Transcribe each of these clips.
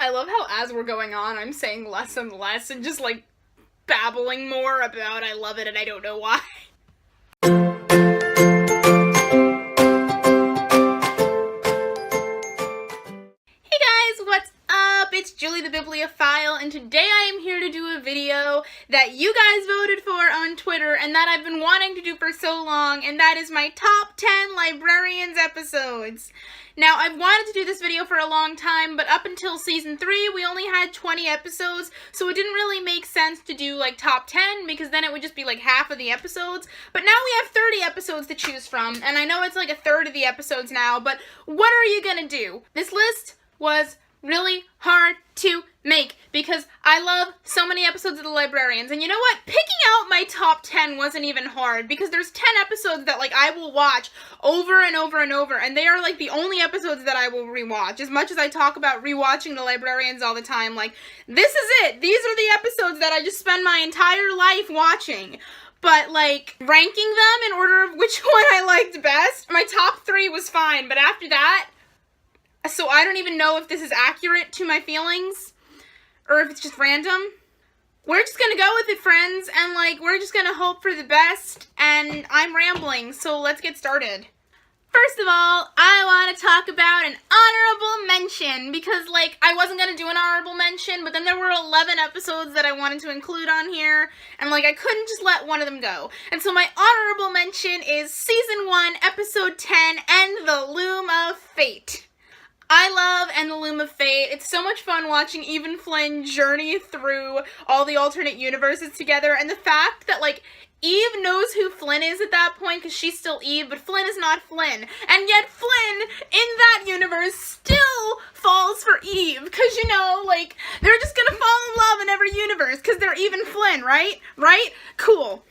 I love how as we're going on, I'm saying less and less and just, like, babbling more about I love it and I don't know why. Hey guys, what's up? It's Julie the Bibliophile, and today I am here to do a video that you guys voted for on Twitter and that I've been wanting to do for so long, and that is my top 10 Librarians episodes. Now, I've wanted to do this video for a long time, but up until season 3, we only had 20 episodes, so it didn't really make sense to do, like, top 10, because then it would just be, like, half of the episodes. But now we have 30 episodes to choose from, and I know it's, like, a third of the episodes now, but what are you gonna do? This list was really hard to make because I love so many episodes of The Librarians. And you know what? Picking out my top 10 wasn't even hard because there's 10 episodes that, like, I will watch over and over and over, and they are, like, the only episodes that I will rewatch. As much as I talk about rewatching The Librarians all the time, like, this is it. These are the episodes that I just spend my entire life watching. But, like, ranking them in order of which one I liked best, my top 3 was fine, but after that, so I don't even know if this is accurate to my feelings, or if it's just random. We're just gonna go with it, friends, and, like, we're just gonna hope for the best, and I'm rambling, so let's get started. First of all, I want to talk about an honorable mention, because, like, I wasn't gonna do an honorable mention, but then there were 11 episodes that I wanted to include on here, and, like, I couldn't just let one of them go. And so my honorable mention is Season 1, Episode 10, And the Loom of Fate. I love And the Loom of Fate. It's so much fun watching Eve and Flynn journey through all the alternate universes together, and the fact that, like, Eve knows who Flynn is at that point because she's still Eve, but Flynn is not Flynn. And yet Flynn, in that universe, still falls for Eve because, you know, like, they're just gonna fall in love in every universe because they're Eve and Flynn, right? Right? Cool.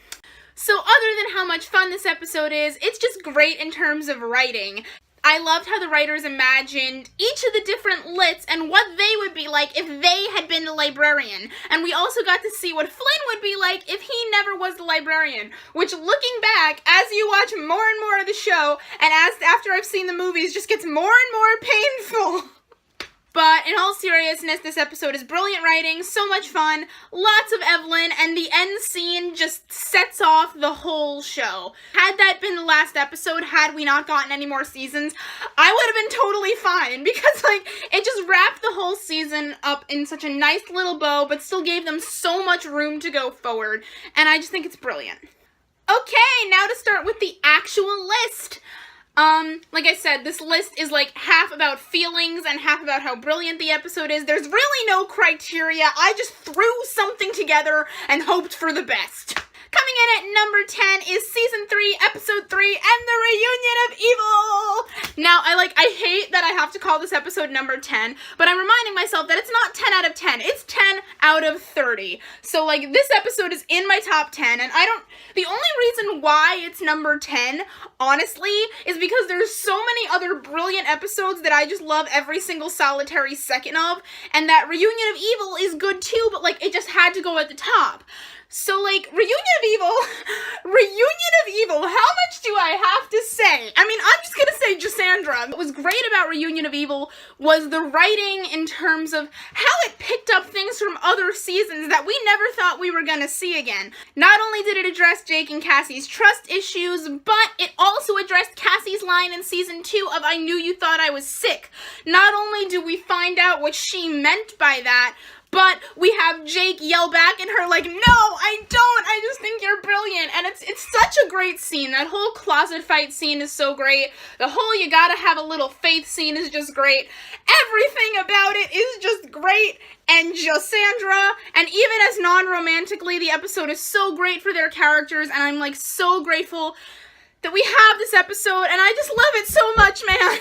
So other than how much fun this episode is, it's just great in terms of writing. I loved how the writers imagined each of the different lits and what they would be like if they had been the librarian. And we also got to see what Flynn would be like if he never was the librarian. Which, looking back, as you watch more and more of the show, and as after I've seen the movies, just gets more and more painful. But in all seriousness, this episode is brilliant writing, so much fun, lots of Evelyn, and the end scene just sets off the whole show. Had that been the last episode, had we not gotten any more seasons, I would have been totally fine, because, like, it just wrapped the whole season up in such a nice little bow, but still gave them so much room to go forward, and I just think it's brilliant. Okay, now to start with the actual list. Like I said, this list is like half about feelings and half about how brilliant the episode is. There's really no criteria. I just threw something together and hoped for the best. Coming in at number 10 is Season 3, Episode 3, and the Reunion of Evil! Now, I hate that I have to call this episode number 10, but I'm reminding myself that it's not 10 out of 10, it's 10 out of 30. So, like, this episode is in my top 10, and the only reason why it's number 10, honestly, is because there's so many other brilliant episodes that I just love every single solitary second of, and that Reunion of Evil is good too, but, like, it just had to go at the top. So, like, Reunion of Evil, how much do I have to say? I mean, I'm just gonna say Cassandra. What was great about Reunion of Evil was the writing in terms of how it picked up things from other seasons that we never thought we were gonna see again. Not only did it address Jake and Cassie's trust issues, but it also addressed Cassie's line in Season 2 of "I knew you thought I was sick." Not only do we find out what she meant by that, but we have Jake yell back at her like, "No, I don't, I just think you're brilliant." And it's such a great scene. That whole closet fight scene is so great. The whole "you gotta have a little faith" scene is just great. Everything about it is just great. And Cassandra, and even as non-romantically, the episode is so great for their characters, and I'm, like, so grateful that we have this episode, and I just love it so much, man.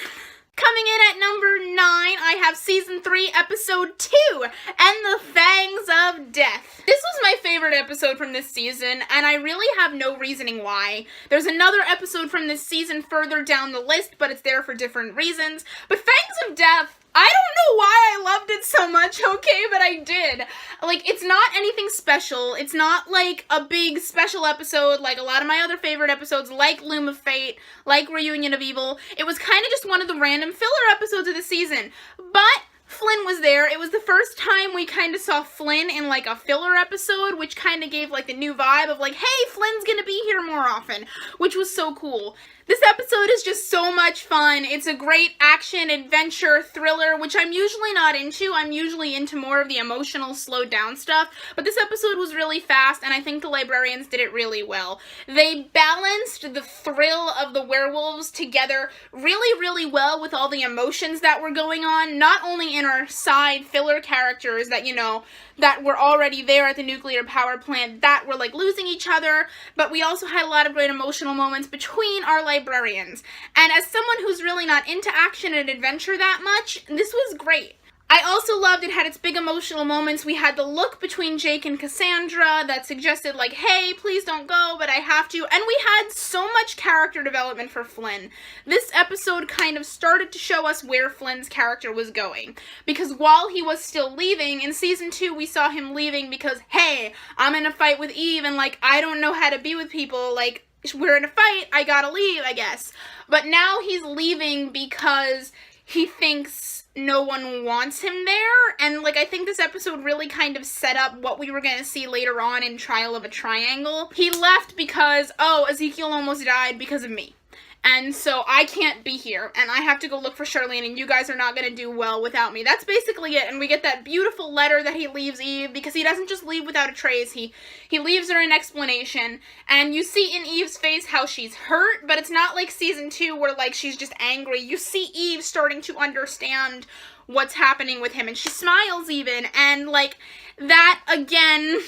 Coming in at number 9, I have Season 3, Episode 2, And the Fangs of Death. This was my favorite episode from this season, and I really have no reasoning why. There's another episode from this season further down the list, but it's there for different reasons. But Fangs of Death, I don't know why I loved it so much, okay, but I did. Like, it's not anything special. It's not, like, a big special episode like a lot of my other favorite episodes, like Loom of Fate, like Reunion of Evil. It was kind of just one of the random filler episodes of the season. But Flynn was there. It was the first time we kind of saw Flynn in, like, a filler episode, which kind of gave, like, the new vibe of, like, hey, Flynn's gonna be here more often, which was so cool. This episode is just so much fun. It's a great action, adventure, thriller, which I'm usually not into. I'm usually into more of the emotional, slowed down stuff, but this episode was really fast, and I think the librarians did it really well. They balanced the thrill of the werewolves together really, really well with all the emotions that were going on, not only in our side filler characters that, you know, that were already there at the nuclear power plant that were, like, losing each other, but we also had a lot of great emotional moments between our librarians. And as someone who's really not into action and adventure that much, this was great. I also loved it had its big emotional moments. We had the look between Jake and Cassandra that suggested, like, hey, please don't go, but I have to. And we had so much character development for Flynn. This episode kind of started to show us where Flynn's character was going. Because while he was still leaving, in season 2 we saw him leaving because, hey, I'm in a fight with Eve and, like, I don't know how to be with people, like, we're in a fight, I gotta leave, I guess. But now he's leaving because he thinks no one wants him there, and, like, I think this episode really kind of set up what we were gonna see later on in Trial of a Triangle. He left because, oh, Ezekiel almost died because of me. And so I can't be here, and I have to go look for Charlene, and you guys are not going to do well without me. That's basically it, and we get that beautiful letter that he leaves Eve, because he doesn't just leave without a trace, he leaves her an explanation, and you see in Eve's face how she's hurt, but it's not like season 2 where, like, she's just angry. You see Eve starting to understand what's happening with him, and she smiles even, and, like, that, again,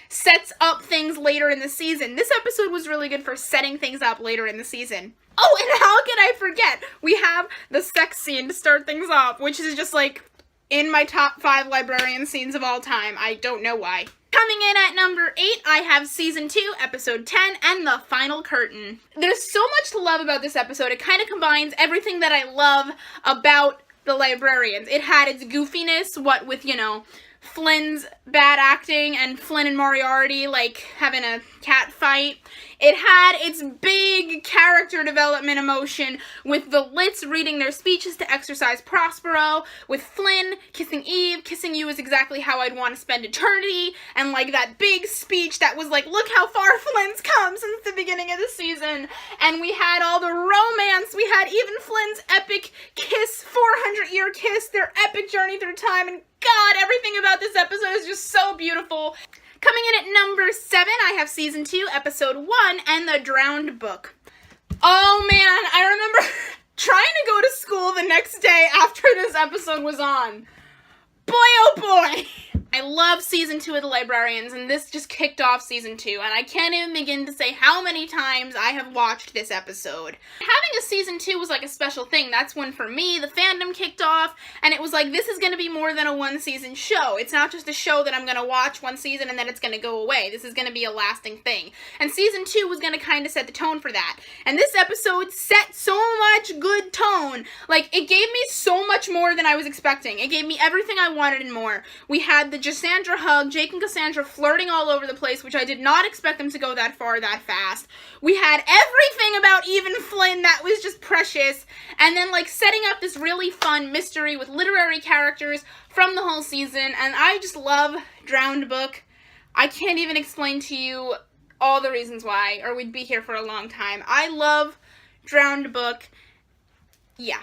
sets up things later in the season. This episode was really good for setting things up later in the season. Oh, and how could I forget? We have the sex scene to start things off, which is just, like, in my top 5 librarian scenes of all time. I don't know why. Coming in at number 8, I have season 2, episode 10, and the final curtain. There's so much to love about this episode. It kind of combines everything that I love about the librarians. It had its goofiness, what with, you know, Flynn's bad acting and Flynn and Moriarty, like, having a cat fight. It had its big character development emotion with the Lits reading their speeches to exercise Prospero, with Flynn kissing Eve, kissing you is exactly how I'd want to spend eternity, and, like, that big speech that was like, look how far Flynn's come since the beginning of the season. And we had all the romance, we had even Flynn's epic kiss, 400-year kiss, their epic journey through time, and God, everything about this episode is just so beautiful. Coming in at number 7, I have season 2, episode 1, and the Drowned Book. Oh man, I remember trying to go to school the next day after this episode was on. Boy, oh boy! I love season 2 of The Librarians, and this just kicked off season 2, and I can't even begin to say how many times I have watched this episode. Having a season 2 was like a special thing. That's when, for me, the fandom kicked off, and it was like, this is going to be more than a one-season show. It's not just a show that I'm going to watch one season and then it's going to go away. This is going to be a lasting thing. And season 2 was going to kind of set the tone for that. And this episode set so much good tone. Like, it gave me so much more than I was expecting. It gave me everything I wanted and more. We had the Cassandra hug, Jake and Cassandra flirting all over the place, which I did not expect them to go that far that fast. We had everything about Eve and Flynn that was just precious, and then, like, setting up this really fun mystery with literary characters from the whole season, and I just love Drowned Book. I can't even explain to you all the reasons why, or we'd be here for a long time. I love Drowned Book. Yeah.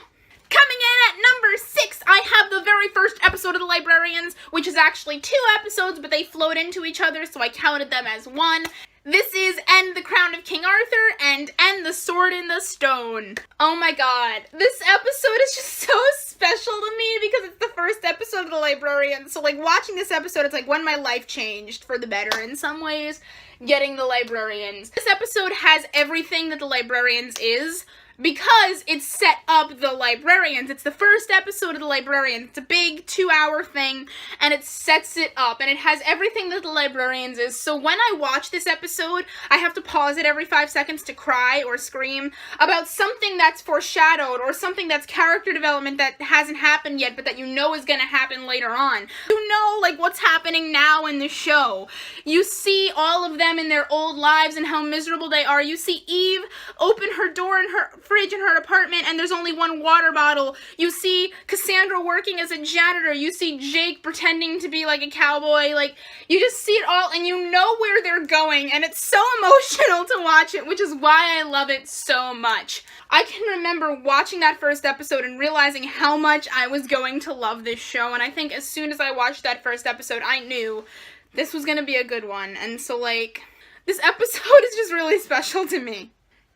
Coming in at number 6, I have the very first episode of The Librarians, which is actually 2 episodes, but they flowed into each other, so I counted them as 1. This is End the Crown of King Arthur and End the Sword in the Stone. Oh my god. This episode is just so special to me because it's the first episode of The Librarians. So, like, watching this episode, it's like when my life changed for the better in some ways, getting The Librarians. This episode has everything that The Librarians is, because it set up The Librarians. It's the first episode of The Librarians. It's a big 2-hour thing, and it sets it up, and it has everything that The Librarians is. So when I watch this episode, I have to pause it every 5 seconds to cry or scream about something that's foreshadowed, or something that's character development that hasn't happened yet, but that you know is gonna happen later on. You know, like, what's happening now in the show. You see all of them in their old lives and how miserable they are. You see Eve open her door in her fridge in her apartment and there's only one water bottle. You see Cassandra working as a janitor. You see Jake pretending to be like a cowboy. Like, you just see it all and you know where they're going, and it's so emotional to watch it, which is why I love it so much. I can remember watching that first episode and realizing how much I was going to love this show, and I think as soon as I watched that first episode, I knew this was gonna be a good one, and so, like, this episode is just really special to me.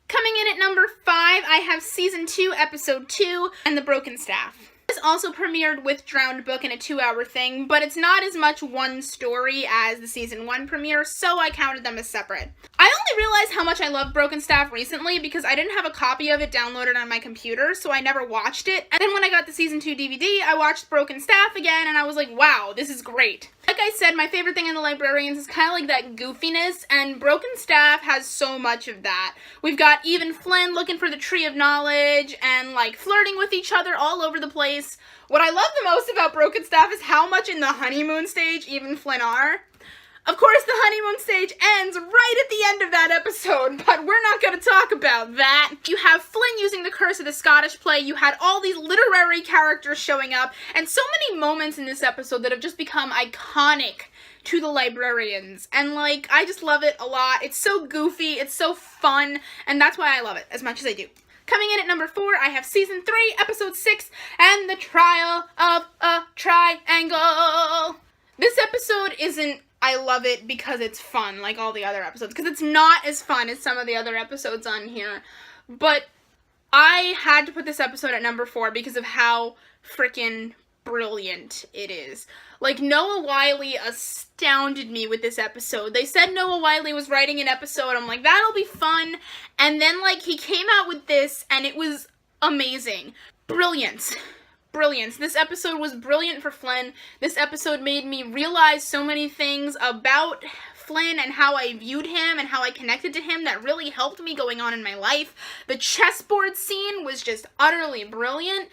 Coming in at number 5, I have Season 2, Episode 2, and The Broken Staff. This also premiered with Drowned Book in a 2-hour thing, but it's not as much one story as the Season 1 premiere, so I counted them as separate. I only realized how much I love Broken Staff recently because I didn't have a copy of it downloaded on my computer, so I never watched it. And then when I got the Season 2 DVD, I watched Broken Staff again, and I was like, wow, this is great. Like I said, my favorite thing in the Librarians is kind of like that goofiness, and Broken Staff has so much of that. We've got even Flynn looking for the Tree of Knowledge, and like flirting with each other all over the place. What I love the most about Broken Staff is how much in the honeymoon stage even Flynn are. Of course, the honeymoon stage ends right at the end of that episode, but we're not going to talk about that. You have Flynn using the curse of the Scottish play, you had all these literary characters showing up, and so many moments in this episode that have just become iconic to the Librarians. And, like, I just love it a lot. It's so goofy, it's so fun, and that's why I love it as much as I do. Coming in at number 4, I have Season 3, Episode 6, and the Trial of a Triangle. This episode isn't I love it because it's fun, like all the other episodes, because it's not as fun as some of the other episodes on here, but I had to put this episode at number 4 because of how freaking brilliant it is. Like, Noah Wiley astounded me with this episode. They said Noah Wiley was writing an episode, I'm like, that'll be fun, and then, like, he came out with this, and it was amazing. Brilliance. Brilliance. This episode was brilliant for Flynn. This episode made me realize so many things about Flynn and how I viewed him and how I connected to him that really helped me going on in my life. The chessboard scene was just utterly brilliant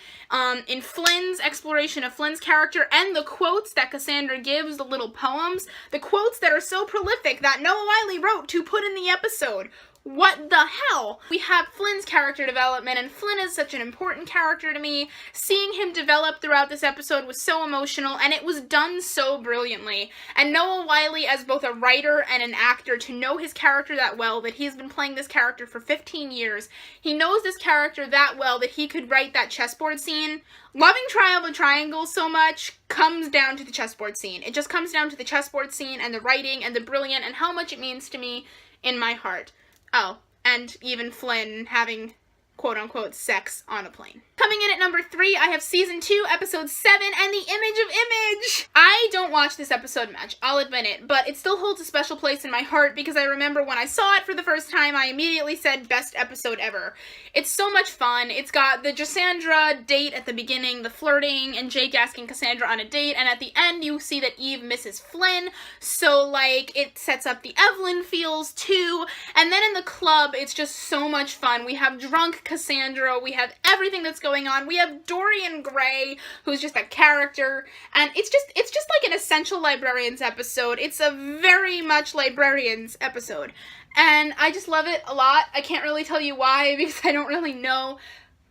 in Flynn's exploration of Flynn's character, and the quotes that Cassandra gives, the little poems, the quotes that are so prolific that Noah Wiley wrote to put in the episode. What the hell? We have Flynn's character development, and Flynn is such an important character to me. Seeing him develop throughout this episode was so emotional, and it was done so brilliantly. And Noah Wiley, as both a writer and an actor, to know his character that well, that he's been playing this character for 15 years, he knows this character that well that he could write that chessboard scene. Loving Trial of a Triangle so much comes down to the chessboard scene. It just comes down to the chessboard scene and the writing and the brilliant and how much it means to me in my heart. Oh, and even Flynn having quote-unquote sex on a plane. Coming in at number 3, I have Season 2, Episode 7, and The Image of Image! I don't watch this episode much, I'll admit it, but it still holds a special place in my heart because I remember when I saw it for the first time, I immediately said, best episode ever. It's so much fun. It's got the Cassandra date at the beginning, the flirting, and Jake asking Cassandra on a date, and at the end you see that Eve misses Flynn, so, like, it sets up the Evelyn feels too, and then in the club, it's just so much fun. We have drunk Cassandra, we have everything that's going on, we have Dorian Gray, who's just a character, and it's just like an essential Librarians episode. It's a very much Librarians episode, and I just love it a lot. I can't really tell you why, because I don't really know,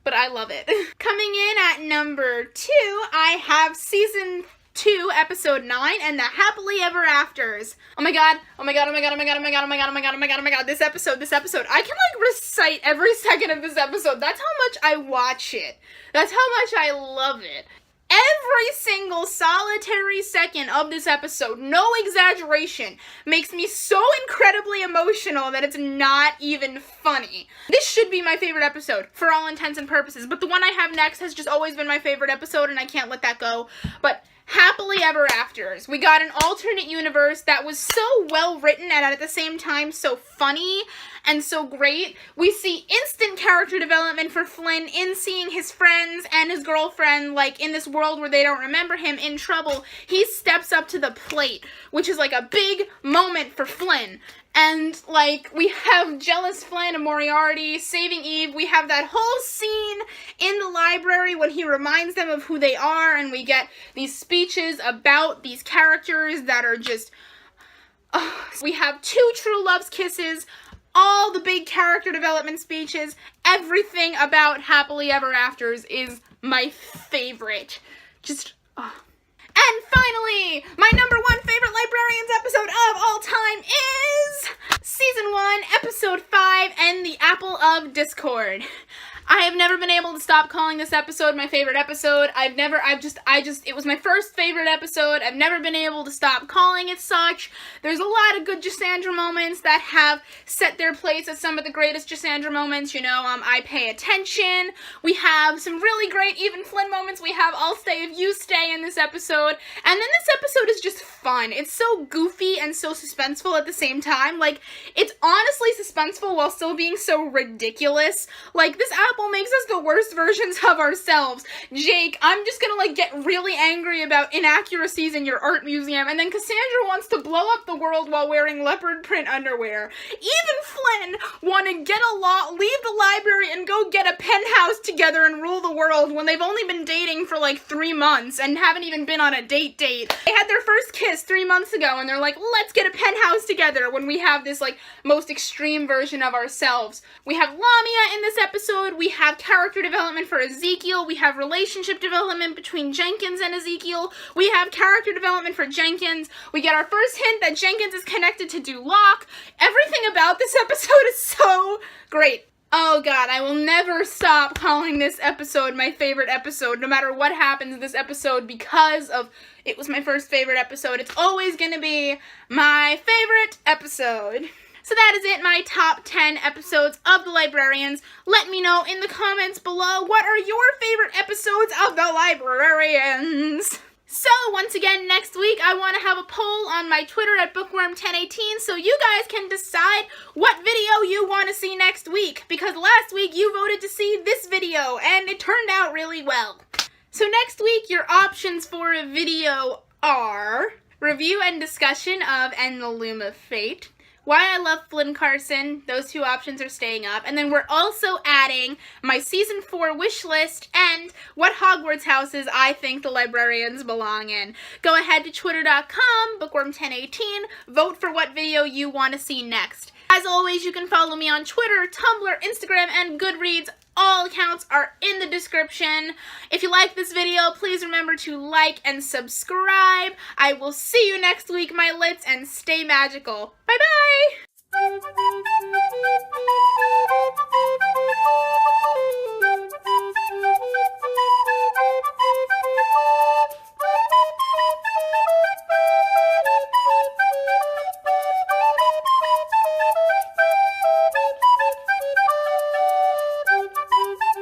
but I love it. Coming in at number 2, I have Season 2, Episode 9, and the Happily Ever Afters. Oh my god, oh my god, oh my god, oh my god, oh my god, oh my god, oh my god, oh my god, oh my god, this episode, I can, like, recite every second of this episode. That's how much I watch it. That's how much I love it. Every single solitary second of this episode, no exaggeration, makes me so incredibly emotional that it's not even funny. This should be my favorite episode, for all intents and purposes, but the one I have next has just always been my favorite episode, and I can't let that go. But Happily Ever Afters. We got an alternate universe that was so well written and at the same time so funny and so great. We see instant character development for Flynn in seeing his friends and his girlfriend, like, in this world where they don't remember him, in trouble. He steps up to the plate, which is, like, a big moment for Flynn. And, like, we have jealous Flynn and Moriarty saving Eve. We have that whole scene in the library when he reminds them of who they are, and we get these speeches about these characters that are just... we have 2 true love's kisses. all the big character development speeches, everything about Happily Ever Afters is my favorite. Just, oh. And finally, my number one favorite Librarians episode of all time is Season 1, Episode 5, and the Apple of Discord. I have never been able to stop calling this episode my favorite episode. It was my first favorite episode. I've never been able to stop calling it such. There's a lot of good Gisandra moments that have set their place as some of the greatest Gisandra moments. You know, I Pay Attention. We have some really great Even Flynn moments. We have I'll Stay If You Stay in this episode. And then this episode is just fun. It's so goofy and so suspenseful at the same time. Like, it's honestly suspenseful while still being so ridiculous. Like, this Apple makes us the worst versions of ourselves. Jake, I'm just gonna, like, get really angry about inaccuracies in your art museum, and then Cassandra wants to blow up the world while wearing leopard print underwear. Even Flynn wanna leave the library and go get a penthouse together and rule the world when they've only been dating for, like, 3 months and haven't even been on a date. They had their first kiss 3 months ago, and they're like, let's get a penthouse together when we have this, like, most extreme version of ourselves. We have Lamia in this episode. We have character development for Ezekiel. We have relationship development between Jenkins and Ezekiel. We have character development for Jenkins. We get our first hint that Jenkins is connected to Duloc. Everything about this episode is so great. Oh god, I will never stop calling this episode my favorite episode, no matter what happens in this episode, because of it was my first favorite episode. It's always gonna be my favorite episode. So that is it, my top 10 episodes of The Librarians. Let me know in the comments below, what are your favorite episodes of The Librarians? So, once again, next week, I want to have a poll on my Twitter at bookworm1018, so you guys can decide what video you want to see next week, because last week you voted to see this video, and it turned out really well. So next week, your options for a video are review and discussion of And the Loom of Fate, Why I Love Flynn Carson, those 2 options are staying up, and then we're also adding my Season 4 wish list and what Hogwarts houses I think the librarians belong in. Go ahead to twitter.com, bookworm1018, vote for what video you want to see next. As always, you can follow me on Twitter, Tumblr, Instagram, and Goodreads. All accounts are in the description. If you like this video, please remember to like and subscribe. I will see you next week, my lits, and stay magical. Bye-bye!